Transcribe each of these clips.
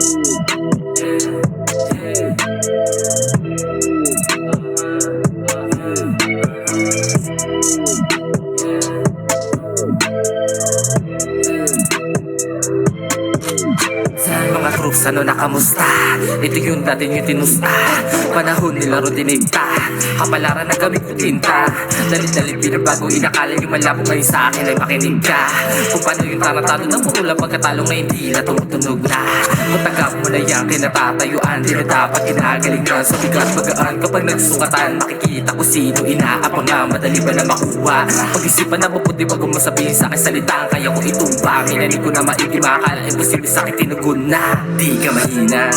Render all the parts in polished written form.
Mga troops, ano na kamusta? Ito yung dati nyo tinusta. Panahon nila ro dinigta. Kapalaran na gamit yung tinta. Dalit-dalit binabago, inakala yung malabo ngayon sa akin ay makinig ka. Kung paano yung tarantado ng mula pagkatalo ngayon di na tumutunog na. Kung tagap mo na yan, kinatatayuan. Di na dapat ginagalingan sa bigat bagaan. Kapag nagsukatan, makikita ko sino inaapang na. Madali ba na makuha? Pag-isipan na mabuti bago mo sabihin sa akin salitaan. Kaya ko itumpa, minanig ko na maigi. Makakala imposible sa akin tinugon na. Di ka mahina,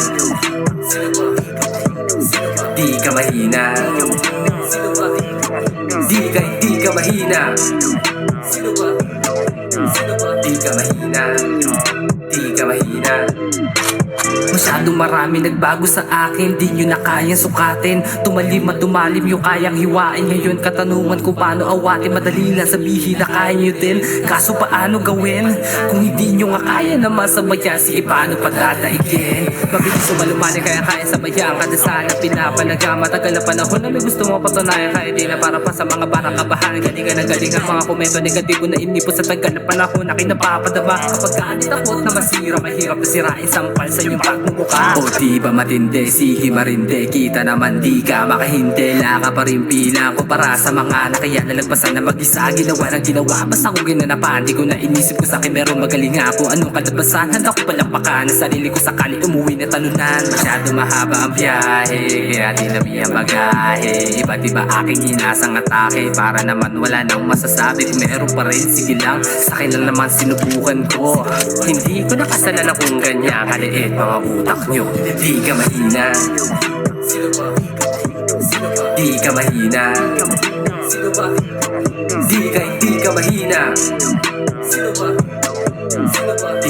di ka mahina, di ka mahina, di ka mahina, di ka mahina. Masyadong marami nagbago sa akin, di nyo na kayang sukatin. Tumalim at tumalim yung kayang hiwain. Ngayon katanungan kung paano awatin. Madali lang sabihin na kaya nyo din, kaso paano gawin? Kung hindi nyo nga kaya na masabayan, sige paano pagdadaigin? Mabilis sumalumanin kaya kaya sabayan. Kada sana pinapalaga, matagal na panahon na may gusto mo patunayan. Kaya di na para pa sa mga barang kabahan. Galingan na galing ang mga komento negatibo na inipos sa tagal na panahon na kinapapadama. Kapag kaanit takot na masira, mahirap na sirain sampal sa inyong pagmumukha. O di ba matindi, sige marindi, kita naman di ka makahindi. Laka pa rin bilang ko para sa mga nakaya nalagpasan na mag-isa. Ginawa ng ginawa, basta ko ginanapan. Di ko na inisip ko sa akin meron magaling ako. Anong kalabasan, handa ko palakpakan ang sarili ko sakali umuwi na talunan. Masyado mahaba ang biyahe, kaya di na biyang bagahe. Iba't iba aking inasang atake, para naman wala nang masasabi. Kung meron pa rin, sige lang, sa akin lang naman sinubukan ko. Hindi ko nakasalanan kung ganyan kaliit mga utak nyo. Di ka mahina, di ka mahina, di ka mahina, di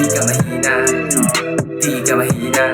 ka mahina, di ka mahina.